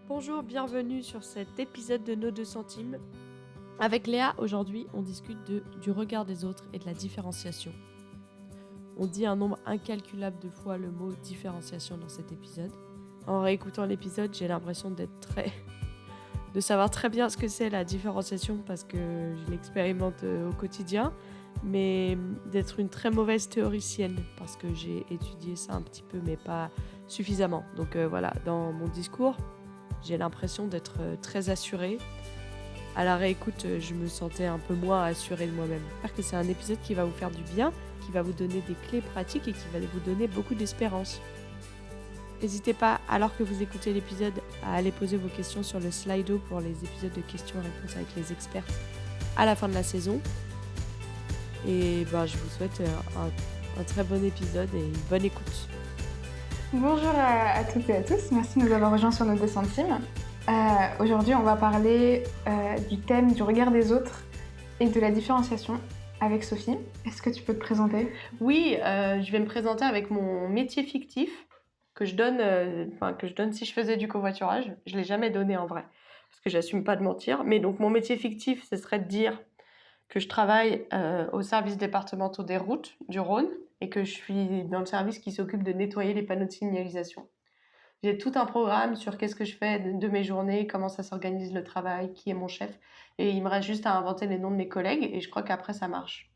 Bonjour, bienvenue sur cet épisode de Nos 2 centimes. Avec Léa, aujourd'hui, on discute du regard des autres et de la différenciation. On dit un nombre incalculable de fois le mot différenciation dans cet épisode. En réécoutant l'épisode, j'ai l'impression de savoir très bien ce que c'est la différenciation parce que je l'expérimente au quotidien, mais d'être une très mauvaise théoricienne parce que j'ai étudié ça un petit peu mais pas suffisamment. Donc voilà, dans mon discours, j'ai l'impression d'être très assurée. À la réécoute, je me sentais un peu moins assurée de moi-même. J'espère que c'est un épisode qui va vous faire du bien, qui va vous donner des clés pratiques et qui va vous donner beaucoup d'espérance. N'hésitez pas, alors que vous écoutez l'épisode, à aller poser vos questions sur le Slido pour les épisodes de questions-réponses avec les experts à la fin de la saison. Et je vous souhaite un très bon épisode et une bonne écoute. Bonjour à toutes et à tous, merci de nous avoir rejoints sur nos 2 centimes. Aujourd'hui, on va parler du thème du regard des autres et de la différenciation avec Sophie. Est-ce que tu peux te présenter ? Oui, je vais me présenter avec mon métier fictif que je donne si je faisais du covoiturage. Je ne l'ai jamais donné en vrai, parce que j'assume pas de mentir. Mais donc mon métier fictif, ce serait de dire que je travaille au service départemental des routes du Rhône et que je suis dans le service qui s'occupe de nettoyer les panneaux de signalisation. J'ai tout un programme sur qu'est-ce que je fais de mes journées, comment ça s'organise le travail, qui est mon chef. Et il me reste juste à inventer les noms de mes collègues et je crois qu'après ça marche.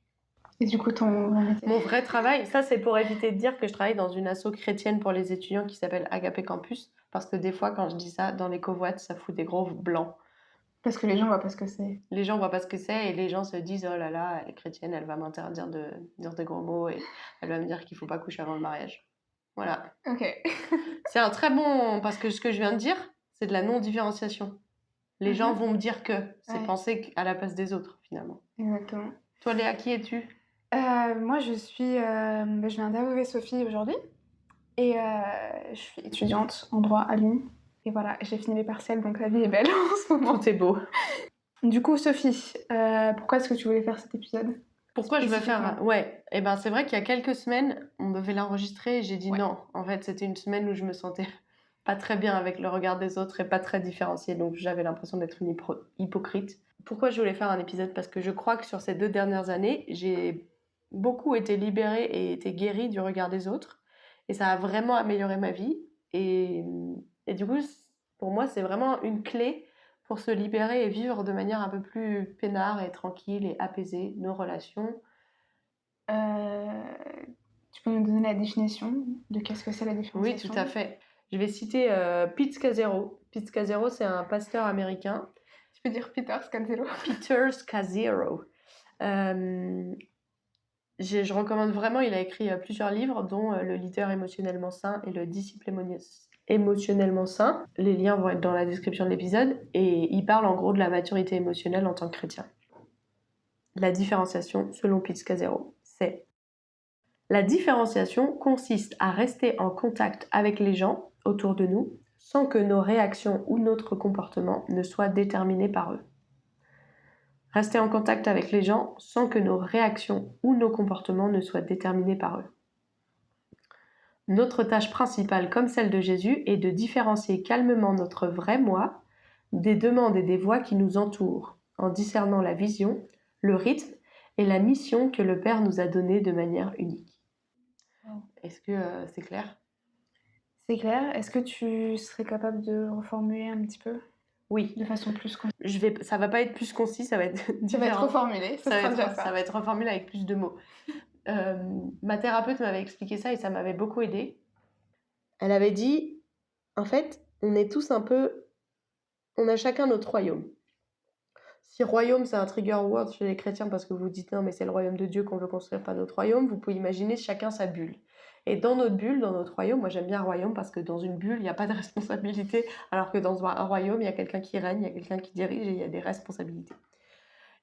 Et du coup, ton métier ? Mon vrai travail, ça c'est pour éviter de dire que je travaille dans une asso chrétienne pour les étudiants qui s'appelle Agapé Campus. Parce que des fois, quand je dis ça, dans les covoites, ça fout des gros blancs. Parce que les gens voient pas ce que c'est. Les gens voient pas ce que c'est et les gens se disent oh là là, elle est chrétienne, elle va m'interdire de dire des gros mots et elle va me dire qu'il faut pas coucher avant le mariage. Voilà. Ok. C'est un très bon... Parce que ce que je viens de dire, c'est de la non-différenciation. Les gens vont me dire que c'est Ouais. penser à la place des autres, finalement. Exactement. Toi, Léa, qui es-tu ? Moi, je viens d'interviewer Sophie aujourd'hui et je suis étudiante en droit à Lyon. Et voilà, j'ai fini mes partiels, donc la vie est belle en ce moment. Tout est beau. Du coup, Sophie, pourquoi est-ce que tu voulais faire cet épisode ? Pourquoi je veux faire... Ouais, et ben c'est vrai qu'il y a quelques semaines, on devait l'enregistrer et j'ai dit non. En fait, c'était une semaine où je me sentais pas très bien avec le regard des autres et pas très différenciée, donc j'avais l'impression d'être une hypocrite. Pourquoi je voulais faire un épisode ? Parce que je crois que sur ces 2 dernières années, j'ai beaucoup été libérée et été guérie du regard des autres et ça a vraiment amélioré ma vie et du coup, pour moi, c'est vraiment une clé pour se libérer et vivre de manière un peu plus peinard et tranquille et apaisée nos relations. Tu peux nous donner la définition de qu'est-ce que c'est la Oui, différenciation ? tout à fait. Je vais citer Pete Scazzero. Pete Scazzero, c'est un pasteur américain. Tu peux dire Peter Scazzero. Peter Scazzero. Je recommande vraiment, il a écrit plusieurs livres, dont Le leader émotionnellement sain et Le disciple émotionnellement sain. Les liens vont être dans la description de l'épisode. Et il parle en gros de la maturité émotionnelle en tant que chrétien. La différenciation, selon Pete Scazzero, c'est: la différenciation consiste à rester en contact avec les gens autour de nous sans que nos réactions ou notre comportement ne soient déterminés par eux. Rester en contact avec les gens sans que nos réactions ou nos comportements ne soient déterminés par eux. Notre tâche principale, comme celle de Jésus, est de différencier calmement notre vrai moi des demandes et des voix qui nous entourent, en discernant la vision, le rythme et la mission que le Père nous a donnée de manière unique. Est-ce que c'est clair ? C'est clair. Est-ce que tu serais capable de reformuler un petit peu ? Oui. De façon plus concise. Ça va pas être plus concis, ça va être différent. Ça va être reformulé, ça va être reformulé avec plus de mots. Ma thérapeute m'avait expliqué ça et ça m'avait beaucoup aidée. Elle avait dit, en fait, on est tous un peu... On a chacun notre royaume. Si royaume, c'est un trigger word chez les chrétiens parce que vous dites non, mais c'est le royaume de Dieu qu'on veut construire, pas notre royaume, vous pouvez imaginer chacun sa bulle. Et dans notre bulle, dans notre royaume, moi j'aime bien royaume parce que dans une bulle, il n'y a pas de responsabilité, alors que dans un royaume, il y a quelqu'un qui règne, il y a quelqu'un qui dirige et il y a des responsabilités.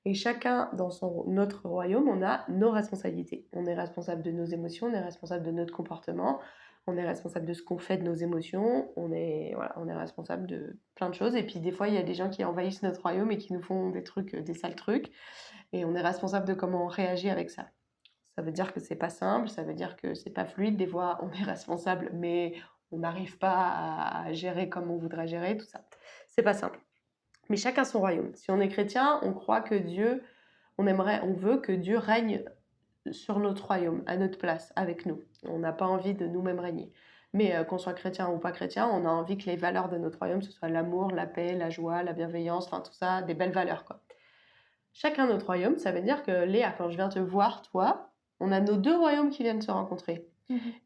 Et chacun dans notre royaume, on a nos responsabilités. On est responsable de nos émotions, on est responsable de notre comportement, on est responsable de ce qu'on fait de nos émotions, on est responsable de plein de choses. Et puis des fois, il y a des gens qui envahissent notre royaume et qui nous font des trucs, des sales trucs. Et on est responsable de comment on réagit avec ça. Ça veut dire que c'est pas simple, ça veut dire que c'est pas fluide. Des fois, on est responsable, mais on n'arrive pas à gérer comme on voudrait gérer, tout ça. C'est pas simple. Mais chacun son royaume. Si on est chrétien, on croit que Dieu, on veut que Dieu règne sur notre royaume, à notre place, avec nous. On n'a pas envie de nous-mêmes régner. Mais qu'on soit chrétien ou pas chrétien, on a envie que les valeurs de notre royaume, ce soit l'amour, la paix, la joie, la bienveillance, enfin tout ça, des belles valeurs, quoi. Chacun notre royaume, ça veut dire que Léa, quand je viens te voir, toi, on a nos 2 royaumes qui viennent se rencontrer.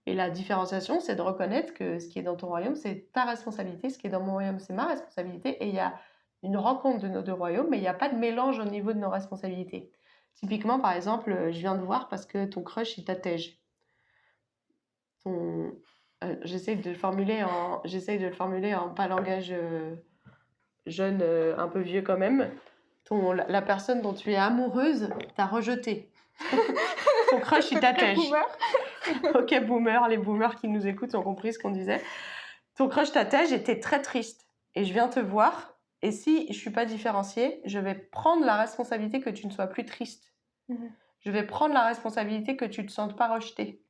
Et la différenciation, c'est de reconnaître que ce qui est dans ton royaume, c'est ta responsabilité, ce qui est dans mon royaume, c'est ma responsabilité, et il y a une rencontre de nos 2 royaumes, mais il n'y a pas de mélange au niveau de nos responsabilités. Typiquement, par exemple, je viens te voir parce que ton crush, il t'attège. J'essaye de le formuler en pas langage jeune, un peu vieux quand même. La personne dont tu es amoureuse t'a rejeté. Ton crush, il t'attège. Ok, boomer, les boomers qui nous écoutent ont compris ce qu'on disait. Ton crush t'attège et t'es très triste. Et je viens te voir, et si je suis pas différenciée, je vais prendre la responsabilité que tu ne sois plus triste. Je vais prendre la responsabilité que tu ne te sentes pas rejetée.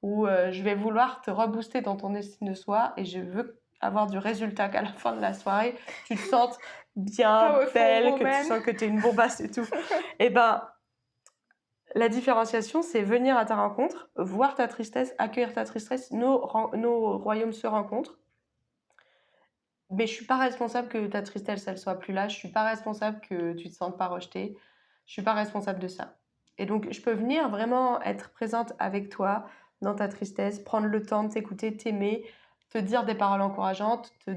Ou je vais vouloir te rebooster dans ton estime de soi, et je veux avoir du résultat qu'à la fin de la soirée, tu te sentes bien, belle, que tu sens que tu es une bombasse et tout. Et ben, la différenciation, c'est venir à ta rencontre, voir ta tristesse, accueillir ta tristesse, nos royaumes se rencontrent. Mais je suis pas responsable que ta tristesse, elle soit plus là. Je suis pas responsable que tu te sentes pas rejetée. Je suis pas responsable de ça. Et donc, je peux venir vraiment être présente avec toi dans ta tristesse, prendre le temps de t'écouter, t'aimer, te dire des paroles encourageantes, te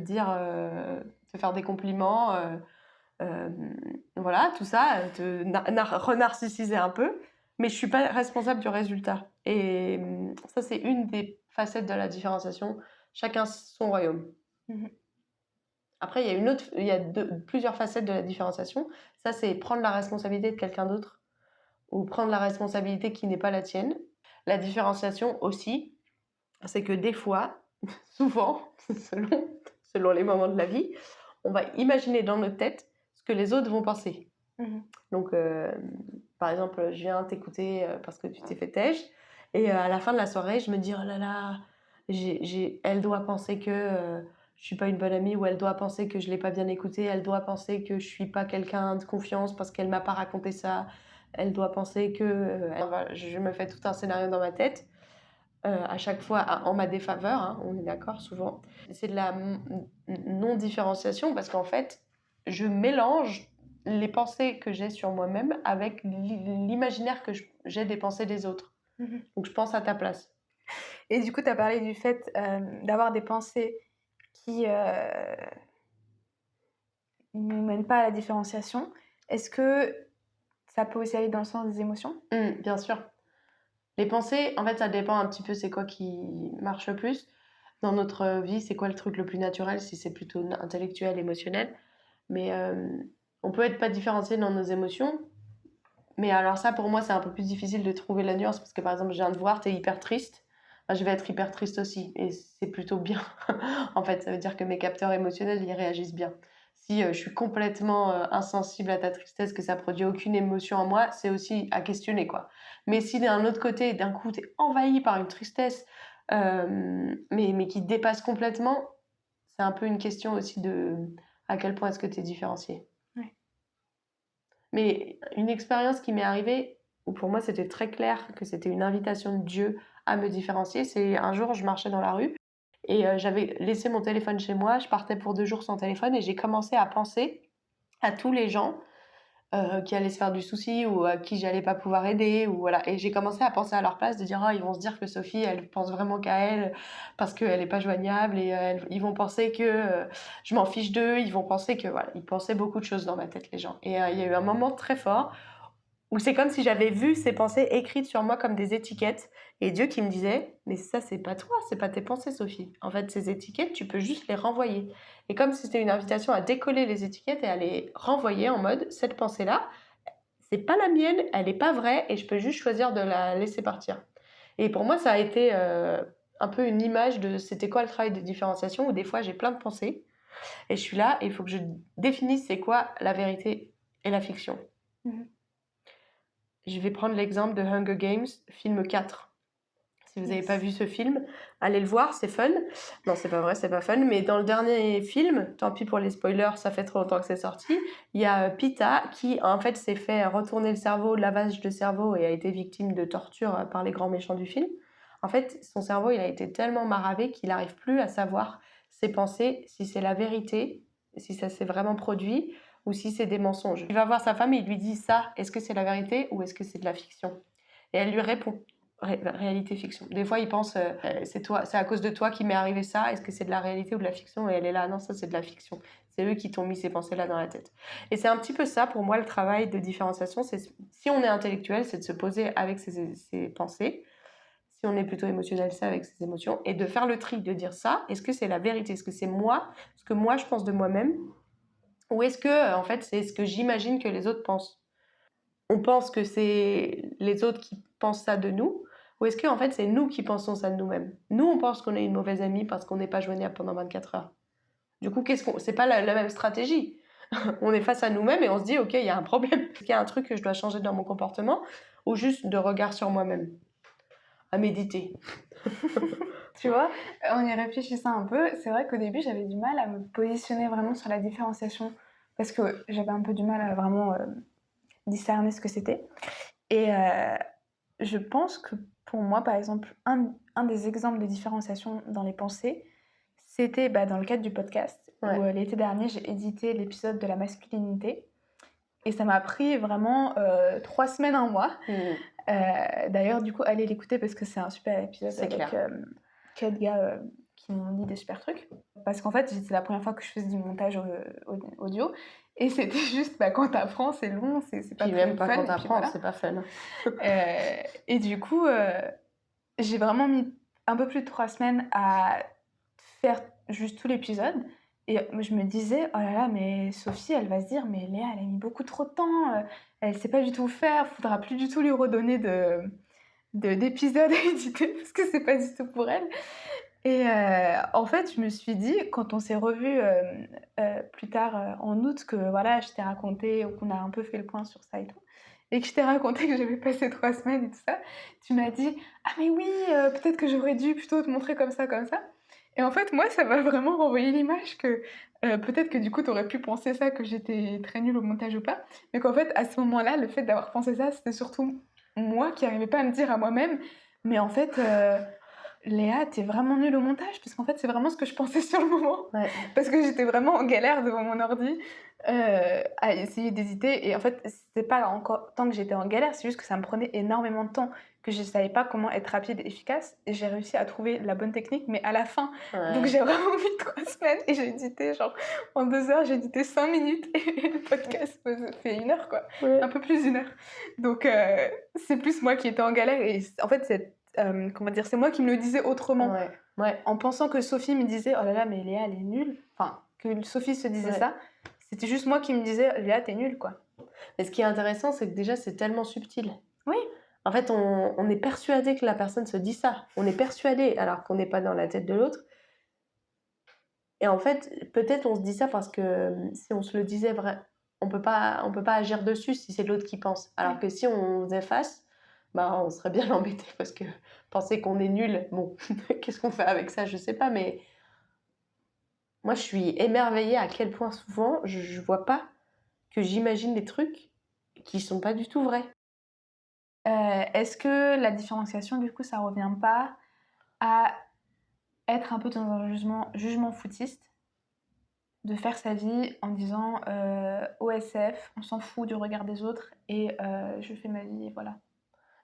faire des compliments, voilà, tout ça, te renarcissiser un peu. Mais je suis pas responsable du résultat. Et ça, c'est une des facettes de la différenciation. Chacun son royaume. Après, il y a plusieurs facettes de la différenciation. Ça, c'est prendre la responsabilité de quelqu'un d'autre ou prendre la responsabilité qui n'est pas la tienne. La différenciation aussi, c'est que des fois, souvent, selon les moments de la vie, on va imaginer dans notre tête ce que les autres vont penser. Donc, par exemple, je viens t'écouter parce que tu t'es fait têche, et à la fin de la soirée, je me dis, oh là là, elle doit penser que je suis pas une bonne amie, ou elle doit penser que je l'ai pas bien écoutée, elle doit penser que je suis pas quelqu'un de confiance parce qu'elle m'a pas raconté ça, elle doit penser que... je me fais tout un scénario dans ma tête, à chaque fois en ma défaveur, hein, on est d'accord, souvent. C'est de la non-différenciation parce qu'en fait, je mélange les pensées que j'ai sur moi-même avec l'imaginaire que j'ai des pensées des autres. Donc, je pense à ta place. Et du coup, tu as parlé du fait d'avoir des pensées qui ne mènent pas à la différenciation. Est-ce que ça peut aussi aller dans le sens des émotions ? Bien sûr. Les pensées, en fait, ça dépend un petit peu c'est quoi qui marche le plus. Dans notre vie, c'est quoi le truc le plus naturel, si c'est plutôt intellectuel, émotionnel. Mais on peut être pas différencié dans nos émotions. Mais alors ça, pour moi, c'est un peu plus difficile de trouver la nuance parce que, par exemple, je viens de voir, t'es hyper triste. Ben, je vais être hyper triste aussi. Et c'est plutôt bien. En fait, ça veut dire que mes capteurs émotionnels, ils réagissent bien. Si je suis complètement insensible à ta tristesse, que ça produit aucune émotion en moi, c'est aussi à questionner, quoi. Mais si d'un autre côté, d'un coup, t'es envahi par une tristesse, mais qui te dépasse complètement, c'est un peu une question aussi de à quel point est-ce que t'es différencié. Mais une expérience qui m'est arrivée, où pour moi c'était très clair que c'était une invitation de Dieu à me différencier, c'est un jour je marchais dans la rue et j'avais laissé mon téléphone chez moi, je partais pour 2 jours sans téléphone et j'ai commencé à penser à tous les gens qui allaient se faire du souci ou à qui j'allais pas pouvoir aider, ou voilà. Et j'ai commencé à penser à leur place, de dire oh, ils vont se dire que Sophie elle pense vraiment qu'à elle parce qu'elle est pas joignable, et ils vont penser que je m'en fiche d'eux, ils vont penser que voilà, ils pensaient beaucoup de choses dans ma tête, les gens. Et il y a eu un moment très fort où c'est comme si j'avais vu ces pensées écrites sur moi comme des étiquettes, et Dieu qui me disait mais ça c'est pas toi, c'est pas tes pensées, Sophie, en fait ces étiquettes tu peux juste les renvoyer. Et comme si c'était une invitation à décoller les étiquettes et à les renvoyer en mode cette pensée là c'est pas la mienne, elle est pas vraie et je peux juste choisir de la laisser partir. Et pour moi ça a été un peu une image de c'était quoi le travail de différenciation, où des fois j'ai plein de pensées et je suis là et il faut que je définisse c'est quoi la vérité et la fiction. Je vais prendre l'exemple de Hunger Games, film 4. Si vous n'avez pas vu ce film, allez le voir, c'est fun. Non, c'est pas vrai, c'est pas fun. Mais dans le dernier film, tant pis pour les spoilers, ça fait trop longtemps que c'est sorti, il y a Pita qui, en fait, s'est fait retourner le cerveau, lavage de cerveau et a été victime de torture par les grands méchants du film. En fait, son cerveau, il a été tellement maravé qu'il n'arrive plus à savoir ses pensées, si c'est la vérité, si ça s'est vraiment produit ou si c'est des mensonges. Il va voir sa femme et il lui dit ça, est-ce que c'est la vérité ou est-ce que c'est de la fiction? Et elle lui répond, réalité fiction. Des fois, il pense, c'est à cause de toi qu'il m'est arrivé ça, est-ce que c'est de la réalité ou de la fiction? Et elle est là, non, ça c'est de la fiction. C'est eux qui t'ont mis ces pensées-là dans la tête. Et c'est un petit peu ça, pour moi, le travail de différenciation. C'est, si on est intellectuel, c'est de se poser avec ses pensées. Si on est plutôt émotionnel, c'est avec ses émotions. Et de faire le tri, de dire ça, est-ce que c'est la vérité? Est-ce que c'est moi, ce que moi je pense de moi-même? Ou est-ce que, en fait, c'est ce que j'imagine que les autres pensent? On pense que c'est les autres qui pensent ça de nous, ou est-ce que, en fait, c'est nous qui pensons ça de nous-mêmes? Nous, on pense qu'on est une mauvaise amie parce qu'on n'est pas joignable pendant 24 heures. Du coup, c'est pas la même stratégie. On est face à nous-mêmes et on se dit, ok, il y a un problème. Est-ce qu'il y a un truc que je dois changer dans mon comportement, ou juste de regard sur moi-même? À méditer. Tu vois, en y réfléchissant un peu, c'est vrai qu'au début, j'avais du mal à me positionner vraiment sur la différenciation parce que j'avais un peu du mal à vraiment discerner ce que c'était. Et je pense que pour moi, par exemple, un des exemples de différenciation dans les pensées, c'était dans le cadre du podcast, où l'été dernier, j'ai édité l'épisode de la masculinité. Et ça m'a pris vraiment 3 semaines, 1 mois. D'ailleurs, du coup, allez l'écouter parce que c'est un super épisode avec 4 gars qui m'ont dit des super trucs. Parce qu'en fait, c'était la première fois que je faisais du montage audio. Et c'était juste, quand t'apprends, c'est long, c'est pas puis très même pas fun. Quand t'apprends, voilà. C'est pas fun. Et du coup, j'ai vraiment mis un peu plus de 3 semaines à faire juste tout l'épisode. Et je me disais, oh là là, mais Sophie, elle va se dire, mais Léa, elle a mis beaucoup trop de temps, elle sait pas du tout faire, faudra plus du tout lui redonner d'épisodes à éditer parce que c'est pas du tout pour elle. Et en fait, je me suis dit, quand on s'est revus plus tard en août, que voilà, je t'ai raconté, ou qu'on a un peu fait le point sur ça et tout, et que je t'ai raconté que j'avais passé 3 semaines et tout ça, tu m'as dit, ah mais oui, peut-être que j'aurais dû plutôt te montrer comme ça, comme ça. Et en fait, moi, ça m'a vraiment renvoyé l'image que peut-être que du coup, t'aurais pu penser ça, que j'étais très nulle au montage ou pas, mais qu'en fait, à ce moment-là, le fait d'avoir pensé ça, c'était surtout moi qui n'arrivais pas à me dire à moi-même, mais en fait, Léa, t'es vraiment nulle au montage, parce qu'en fait, c'est vraiment ce que je pensais sur le moment. Ouais. Parce que j'étais vraiment en galère devant mon ordi à essayer d'éditer. Et en fait, c'était pas encore tant que j'étais en galère, c'est juste que ça me prenait énormément de temps, que je savais pas comment être rapide et efficace. Et j'ai réussi à trouver la bonne technique, mais à la fin. Ouais. Donc j'ai vraiment mis 3 semaines et j'ai édité, genre en 2 heures, j'ai édité 5 minutes et le podcast fait 1 heure, quoi. Ouais. Un peu plus d'1 heure. Donc c'est plus moi qui étais en galère. Et en fait, c'est moi qui me le disais autrement. Ouais. En pensant que Sophie me disait, oh là là, mais Léa, elle est nulle. Enfin, que Sophie se disait ça. C'était juste moi qui me disais, Léa, t'es nulle, quoi. Et ce qui est intéressant, c'est que déjà, c'est tellement subtil. Oui. En fait, on est persuadé que la personne se dit ça. On est persuadé, alors qu'on n'est pas dans la tête de l'autre. Et en fait, peut-être on se dit ça parce que si on se le disait vrai, on peut pas agir dessus si c'est l'autre qui pense. Alors que si on faisait face, on serait bien embêté parce que penser qu'on est nul, bon, qu'est-ce qu'on fait avec ça, je sais pas, mais moi je suis émerveillée à quel point souvent je vois pas que j'imagine des trucs qui sont pas du tout vrais. Est-ce que la différenciation, du coup, ça revient pas à être un peu dans un jugement foutiste, de faire sa vie en disant OSF, on s'en fout du regard des autres et je fais ma vie et voilà.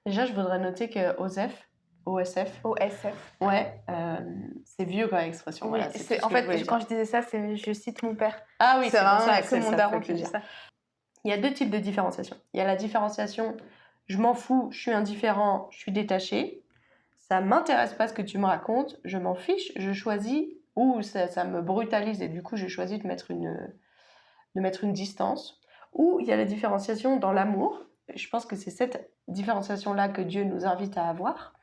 Déjà, je voudrais noter que OSF. Ouais, c'est vieux comme expression. Oui, voilà, en fait, quand je disais ça, je cite mon père. Ah oui, c'est vraiment que mon daron qui dit ça. Il y a 2 types de différenciation. Il y a la différenciation, je m'en fous, je suis indifférent, je suis détaché. Ça m'intéresse pas ce que tu me racontes, je m'en fiche, je choisis, ou ça me brutalise et du coup, je choisis de mettre une distance. Ou il y a la différenciation dans l'amour. Je pense que c'est cette différenciation-là que Dieu nous invite à avoir.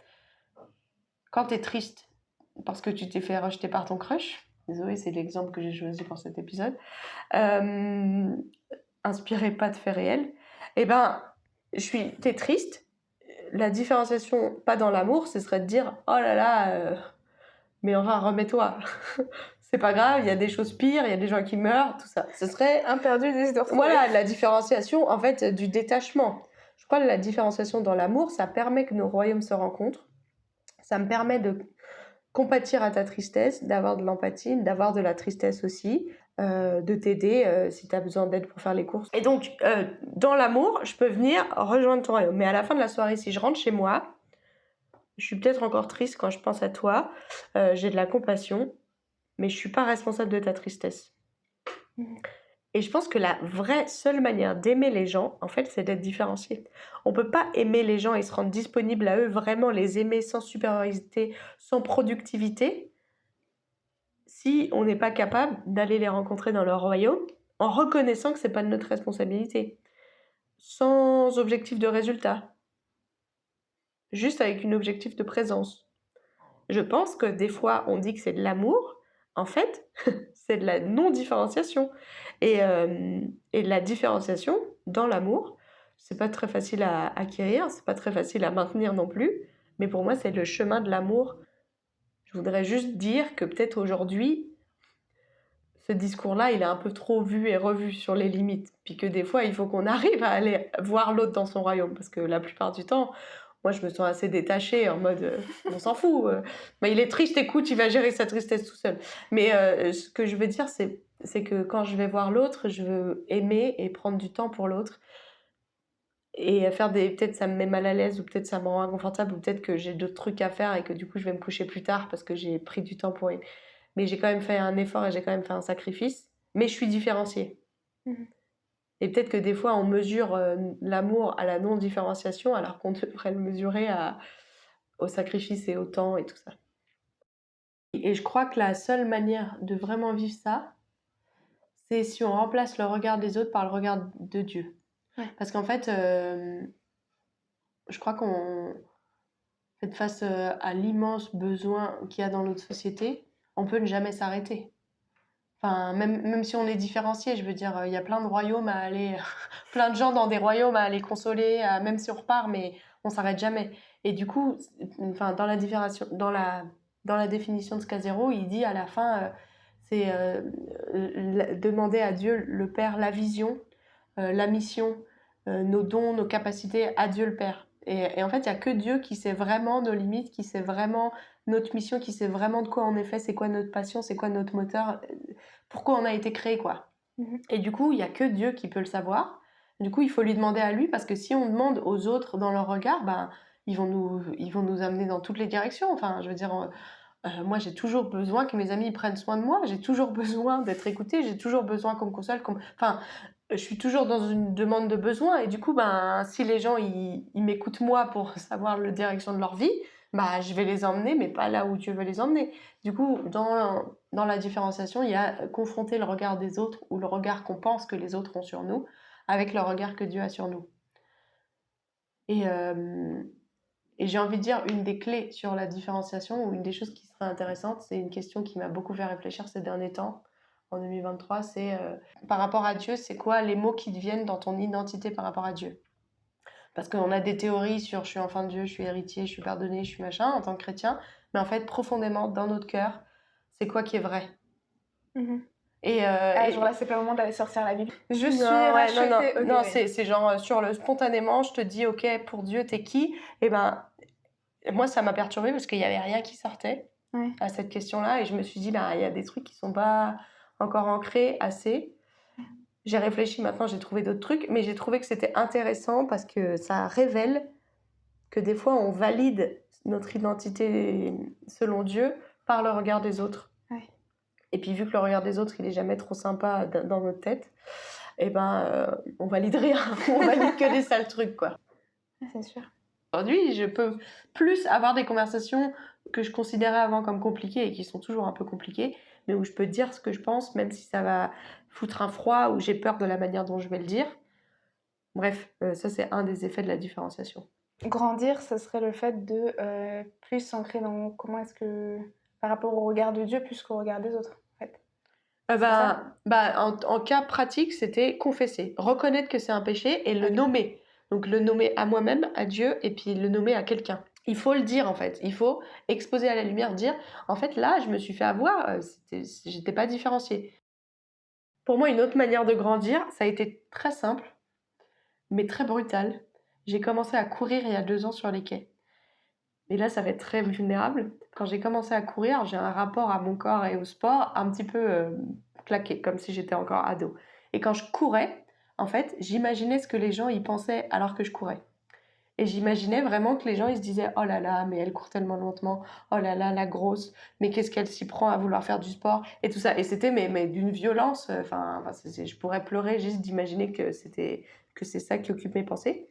Quand tu es triste parce que tu t'es fait rejeter par ton crush, désolée, c'est l'exemple que j'ai choisi pour cet épisode, inspiré pas de faits réels, t'es triste, la différenciation, pas dans l'amour, ce serait de dire « Oh là là, mais enfin, remets-toi. C'est pas grave, il y a des choses pires, il y a des gens qui meurent, tout ça. » Ce serait Un perdu, 10 de retrouver. voilà, la différenciation, en fait, du détachement. Je crois que la différenciation dans l'amour, ça permet que nos royaumes se rencontrent. Ça me permet de compatir à ta tristesse, d'avoir de l'empathie, d'avoir de la tristesse aussi, de t'aider si tu as besoin d'aide pour faire les courses. Et donc, dans l'amour, je peux venir rejoindre ton royaume. Mais à la fin de la soirée, si je rentre chez moi, je suis peut-être encore triste quand je pense à toi, j'ai de la compassion, mais je suis pas responsable de ta tristesse. Et je pense que la vraie seule manière d'aimer les gens, en fait, c'est d'être différencié. On peut pas aimer les gens et se rendre disponible à eux, vraiment les aimer sans supériorité, sans productivité, si on n'est pas capable d'aller les rencontrer dans leur royaume, en reconnaissant que c'est pas de notre responsabilité, sans objectif de résultat, juste avec un objectif de présence. Je pense que des fois, on dit que c'est de l'amour. En fait, c'est de la non-différenciation. Et la différenciation, dans l'amour, c'est pas très facile à acquérir, c'est pas très facile à maintenir non plus. Mais pour moi, c'est le chemin de l'amour. Je voudrais juste dire que peut-être aujourd'hui, ce discours-là, il est un peu trop vu et revu sur les limites. Puis que des fois, il faut qu'on arrive à aller voir l'autre dans son royaume. Parce que la plupart du temps, moi, je me sens assez détachée, en mode, on s'en fout. Mais il est triste, écoute, il va gérer sa tristesse tout seul. Mais ce que je veux dire, c'est que quand je vais voir l'autre, je veux aimer et prendre du temps pour l'autre. Et faire des... Peut-être ça me met mal à l'aise, ou peut-être ça me rend inconfortable, ou peut-être que j'ai d'autres trucs à faire et que du coup, je vais me coucher plus tard parce que j'ai pris du temps pour aimer. Mais j'ai quand même fait un effort et j'ai quand même fait un sacrifice. Mais je suis différenciée. Et peut-être que des fois, on mesure l'amour à la non-différenciation alors qu'on devrait le mesurer au sacrifice et au temps et tout ça. Et je crois que la seule manière de vraiment vivre ça, c'est si on remplace le regard des autres par le regard de Dieu. Ouais. Parce qu'en fait, je crois qu'on fait face à l'immense besoin qu'il y a dans notre société, on peut ne jamais s'arrêter. Enfin, même si on est différencié, je veux dire, il y a plein de royaumes à aller, plein de gens dans des royaumes à aller consoler, même si on repart, mais on s'arrête jamais. Et du coup, enfin, dans la définition de ce cas zéro, il dit à la fin, c'est demander à Dieu le Père la vision, la mission, nos dons, nos capacités à Dieu le Père. Et en fait, il n'y a que Dieu qui sait vraiment nos limites, qui sait vraiment notre mission, qui sait vraiment de quoi on est fait, c'est quoi notre passion, c'est quoi notre moteur, pourquoi on a été créé, quoi. Et du coup, il n'y a que Dieu qui peut le savoir. Du coup, il faut lui demander à lui, parce que si on demande aux autres dans leur regard, ben, ils vont nous amener dans toutes les directions. Enfin, je veux dire, moi, j'ai toujours besoin que mes amis prennent soin de moi, j'ai toujours besoin d'être écoutée, j'ai toujours besoin qu'on me console. Enfin, je suis toujours dans une demande de besoin, et du coup, ben, si les gens, ils m'écoutent moi pour savoir la direction de leur vie, bah, je vais les emmener, mais pas là où Dieu veut les emmener. Du coup, dans la différenciation, il y a confronter le regard des autres, ou le regard qu'on pense que les autres ont sur nous, avec le regard que Dieu a sur nous. Et j'ai envie de dire, une des clés sur la différenciation, ou une des choses qui serait intéressante, c'est une question qui m'a beaucoup fait réfléchir ces derniers temps, en 2023, c'est par rapport à Dieu, c'est quoi les mots qui te viennent dans ton identité par rapport à Dieu? Parce qu'on a des théories sur je suis enfant de Dieu, je suis héritier, je suis pardonné, je suis machin en tant que chrétien, mais en fait, profondément, dans notre cœur, c'est quoi qui est vrai? Et genre là, c'est pas le moment d'aller sortir la Bible. Je suis rachetée. Non, okay, non, c'est genre sur le spontanément, je te dis, ok, pour Dieu, t'es qui? Et ben, moi, ça m'a perturbée parce qu'il y avait rien qui sortait à cette question-là, et je me suis dit, bah, il y a des trucs qui sont pas encore ancrés assez. J'ai réfléchi, maintenant j'ai trouvé d'autres trucs, mais j'ai trouvé que c'était intéressant parce que ça révèle que des fois on valide notre identité selon Dieu par le regard des autres. Et puis vu que le regard des autres il est jamais trop sympa dans notre tête, et ben on valide rien, on valide que des sales trucs, quoi. C'est sûr. Aujourd'hui, je peux plus avoir des conversations que je considérais avant comme compliquées et qui sont toujours un peu compliquées, mais où je peux dire ce que je pense, même si ça va foutre un froid ou j'ai peur de la manière dont je vais le dire. Bref, ça c'est un des effets de la différenciation. Grandir, ce serait le fait de plus s'ancrer dans comment est-ce que, par rapport au regard de Dieu, plus qu'au regard des autres, en fait. En cas pratique, c'était confesser, reconnaître que c'est un péché et le nommer. Donc le nommer à moi-même, à Dieu, et puis le nommer à quelqu'un. Il faut le dire en fait, il faut exposer à la lumière, dire en fait là je me suis fait avoir, j'étais pas différenciée. Pour moi une autre manière de grandir, ça a été très simple, mais très brutal. J'ai commencé à courir il y a 2 ans sur les quais. Et là ça va être très vulnérable. Quand j'ai commencé à courir, j'ai un rapport à mon corps et au sport un petit peu claqué, comme si j'étais encore ado. Et quand je courais, en fait, j'imaginais ce que les gens y pensaient alors que je courais. Et j'imaginais vraiment que les gens ils se disaient oh là là, mais elle court tellement lentement, oh là là, la grosse, mais qu'est-ce qu'elle s'y prend à vouloir faire du sport et tout ça. Et c'était mais d'une violence, je pourrais pleurer juste d'imaginer que c'est ça qui occupe mes pensées.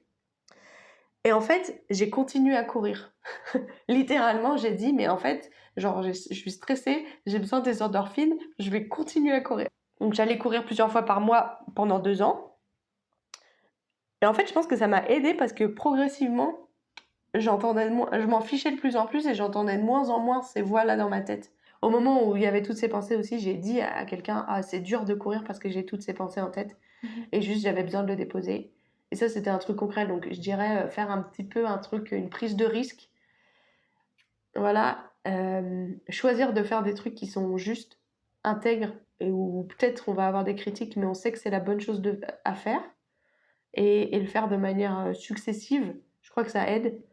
Et en fait, j'ai continué à courir. Littéralement, j'ai dit mais en fait, genre je suis stressée, j'ai besoin des endorphines, je vais continuer à courir. Donc j'allais courir plusieurs fois par mois pendant 2 ans. Et en fait, je pense que ça m'a aidée parce que progressivement, je m'en fichais de plus en plus et j'entendais de moins en moins ces voix-là dans ma tête. Au moment où il y avait toutes ces pensées aussi, j'ai dit à quelqu'un ah c'est dur de courir parce que j'ai toutes ces pensées en tête et juste j'avais besoin de le déposer. Et ça c'était un truc concret, donc je dirais faire un petit peu un truc, une prise de risque. Voilà, choisir de faire des trucs qui sont justes, intègres et où peut-être on va avoir des critiques, mais on sait que c'est la bonne chose à faire et le faire de manière successive. Je crois que ça aide.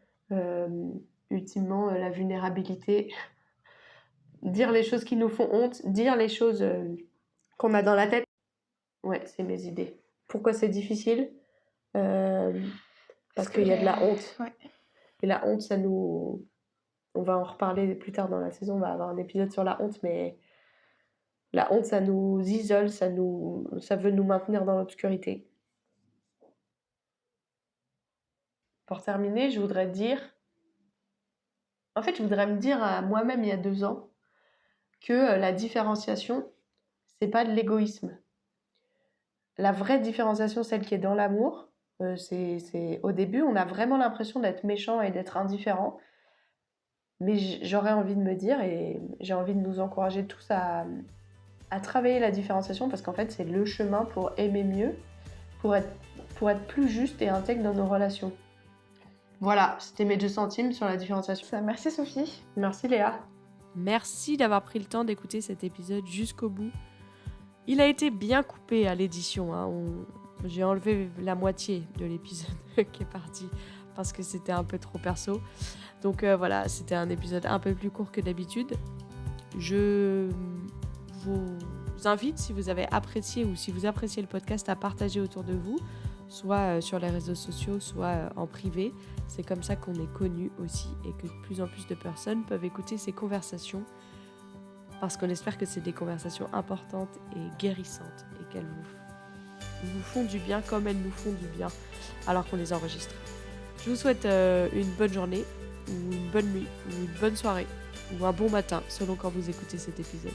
Ultimement, la vulnérabilité, dire les choses qui nous font honte, dire les choses qu'on a dans la tête. Ouais, c'est mes idées. Pourquoi c'est difficile Parce qu'il y a de la honte. Ouais. Et la honte, ça nous... On va en reparler plus tard dans la saison, on va avoir un épisode sur la honte, mais la honte, ça nous isole, ça veut nous maintenir dans l'obscurité. Pour terminer, je voudrais me dire à moi-même il y a 2 ans que la différenciation, c'est pas de l'égoïsme. La vraie différenciation, celle qui est dans l'amour, c'est au début, on a vraiment l'impression d'être méchant et d'être indifférent. Mais j'aurais envie de me dire, et j'ai envie de nous encourager tous à travailler la différenciation, parce qu'en fait, c'est le chemin pour aimer mieux, pour être plus juste et intègre dans nos relations. Voilà, c'était mes 2 centimes sur la différenciation. Merci Sophie. Merci Léa. Merci d'avoir pris le temps d'écouter cet épisode jusqu'au bout. Il a été bien coupé à l'édition. J'ai enlevé la moitié de l'épisode qui est parti parce que c'était un peu trop perso. Donc voilà, c'était un épisode un peu plus court que d'habitude. Je vous invite, si vous avez apprécié ou si vous appréciez le podcast, à partager autour de vous, soit sur les réseaux sociaux, soit en privé. C'est comme ça qu'on est connu aussi et que de plus en plus de personnes peuvent écouter ces conversations parce qu'on espère que c'est des conversations importantes et guérissantes et qu'elles vous font du bien comme elles nous font du bien alors qu'on les enregistre. Je vous souhaite une bonne journée ou une bonne nuit ou une bonne soirée ou un bon matin selon quand vous écoutez cet épisode.